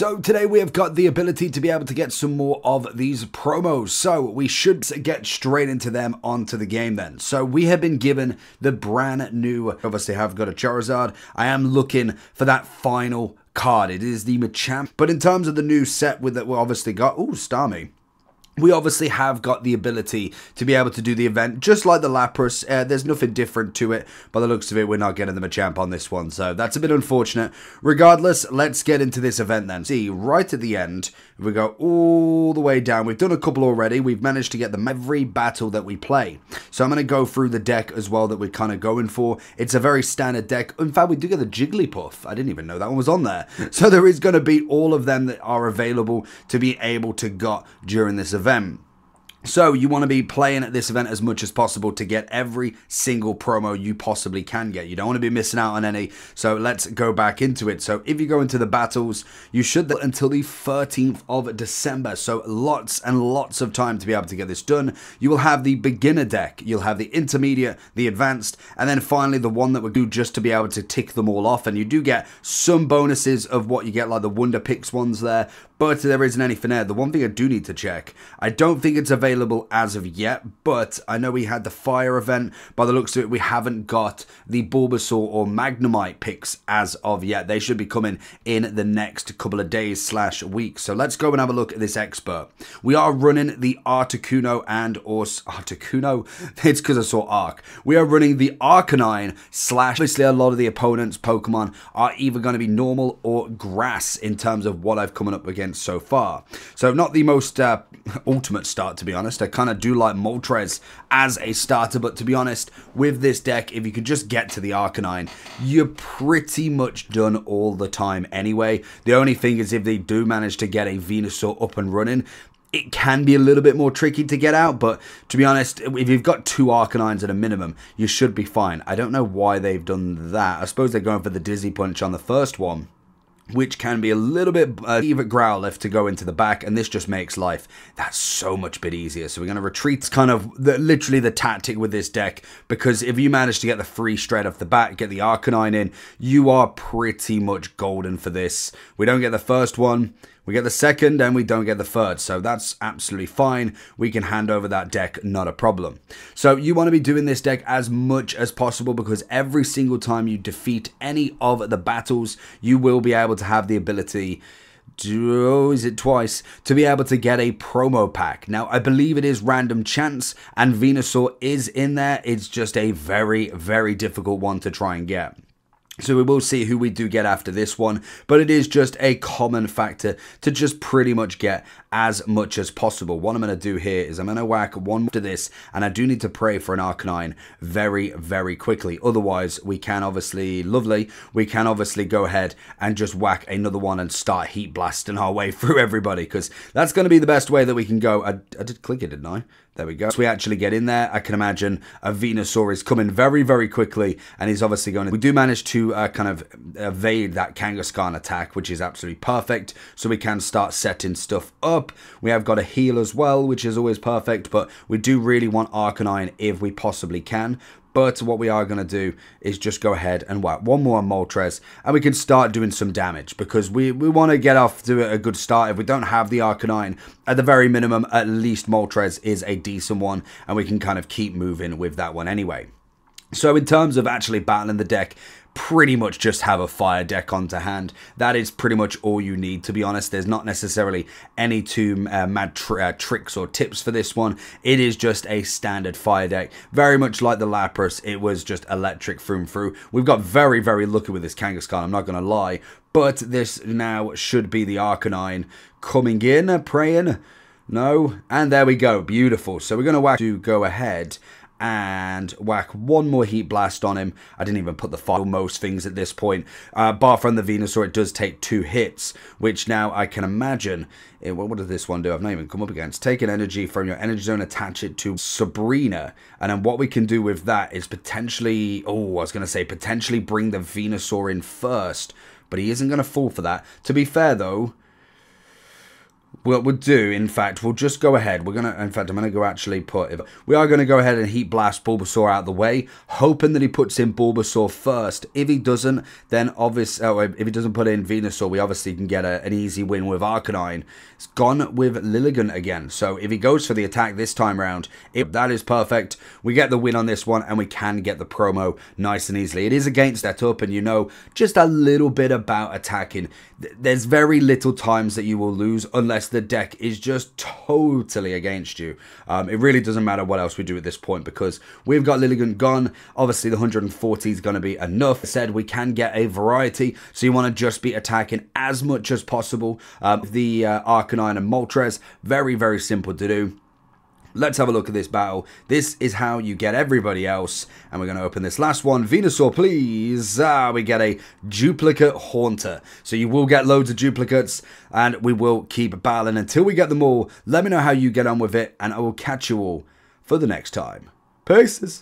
So today we have got the ability to be able to get some more of these promos. So we should get straight into them onto the game then. So we have been given the brand new, obviously have got a Charizard. I am looking for that final card. It is the Machamp. But in terms of the new set with that we obviously got, ooh, Starmie. We obviously have got the ability to be able to do the event, just like the Lapras. There's nothing different to it. By the looks of it, we're not getting the Machamp on this one, so that's a bit unfortunate. Regardless, let's get into this event then. See, right at the end, we go all the way down. We've done a couple already. We've managed to get them every battle that we play. So I'm going to go through the deck as well that we're kind of going for. It's a very standard deck. In fact, we do get the Jigglypuff. I didn't even know that one was on there. So there is going to be all of them that are available to be able to get during this event. So you want to be playing at this event as much as possible to get every single promo you possibly can get. You don't want to be missing out on any. So let's go back into it. So if you go into the battles, you should until the 13th of December. So lots and lots of time to be able to get this done. You will have the beginner deck. You'll have the intermediate, the advanced, and then finally the one that will do just to be able to tick them all off. And you do get some bonuses of what you get, like the Wonder Picks ones there. But there isn't anything there. The one thing I do need to check, I don't think it's available as of yet, but I know we had the fire event. By the looks of it, we haven't got the Bulbasaur or Magnemite picks as of yet. They should be coming in the next couple of days / weeks. So let's go and have a look at this expert. We are running the Articuno and or Articuno. It's because I saw Arc. We are running the Arcanine / obviously a lot of the opponents' Pokemon are either going to be normal or grass in terms of what I've coming up against so far. So not the most ultimate start, to be honest. I kind of do like Moltres as a starter, but to be honest, with this deck, if you could just get to the Arcanine, you're pretty much done all the time anyway. The only thing is if they do manage to get a Venusaur up and running, it can be a little bit more tricky to get out, but to be honest, if you've got 2 Arcanines at a minimum, you should be fine. I don't know why they've done that. I suppose they're going for the Dizzy Punch on the first one, which can be a little bit even Growlithe to go into the back, and this just makes life that's so much bit easier. So we're going to retreat. It's kind of literally the tactic with this deck, because if you manage to get the free straight off the bat, get the Arcanine in, you are pretty much golden for this. We don't get the first one, we get the second, and we don't get the third. So that's absolutely fine. We can hand over that deck, not a problem. So you want to be doing this deck as much as possible, because every single time you defeat any of the battles, you will be able to have the ability, is it twice, to be able to get a promo pack. Now, I believe it is random chance, and Venusaur is in there. It's just a very, very difficult one to try and get. So we will see who we do get after this one, but it is just a common factor to just pretty much get as much as possible. What I'm going to do here is I'm going to whack one to this, and I do need to pray for an Arcanine very, very quickly. Otherwise, we can obviously, we can obviously go ahead and just whack another one and start heat blasting our way through everybody, because that's going to be the best way that we can go. I did click it, didn't I? There we go. So we actually get in there. I can imagine a Venusaur is coming very, very quickly, and he's obviously going to... We do manage to kind of evade that Kangaskhan attack, which is absolutely perfect. So we can start setting stuff up. We have got a heal as well, which is always perfect, but we do really want Arcanine if we possibly can. But what we are going to do is just go ahead and whack one more on Moltres, and we can start doing some damage, because we want to get off to a good start. If we don't have the Arcanine, at the very minimum, at least Moltres is a decent one, and we can kind of keep moving with that one anyway. So in terms of actually battling the deck, pretty much just have a fire deck on to hand. That is pretty much all you need, to be honest. There's not necessarily any too mad tricks or tips for this one. It is just a standard fire deck, very much like the Lapras. It was just electric through and through. We've got very, very lucky with this Kangaskhan, I'm not going to lie, but this now should be the Arcanine coming in, praying. No, and there we go, beautiful. So we're going to go ahead and whack one more Heat Blast on him. I didn't even put the fire on most things at this point. Bar from the Venusaur, it does take 2 hits, which now I can imagine... What does this one do? I've not even come up against. Take an energy from your energy zone, attach it to Sabrina. And then what we can do with that is potentially... Oh, I was going to say potentially bring the Venusaur in first, but he isn't going to fall for that. To be fair, though... what we'll do, in fact, we'll just go ahead. We're going to, in fact, I'm going to go actually we are going to go ahead and Heat Blast Bulbasaur out of the way, hoping that he puts in Bulbasaur first. If he doesn't, then obviously, if he doesn't put in Venusaur, we obviously can get an easy win with Arcanine. It's gone with Lilligant again. So if he goes for the attack this time round, that is perfect. We get the win on this one, and we can get the promo nice and easily. It is against setup, and you know just a little bit about attacking. There's very little times that you will lose unless the deck is just totally against you. It really doesn't matter what else we do at this point because we've got Lilligant gone. Obviously, the 140 is going to be enough. I said we can get a variety, so you want to just be attacking as much as possible. The Arcanine and Moltres, very, very simple to do. Let's have a look at this battle. This is how you get everybody else. And we're going to open this last one. Venusaur, please. We get a duplicate Haunter. So you will get loads of duplicates. And we will keep battling until we get them all. Let me know how you get on with it. And I will catch you all for the next time. Peace.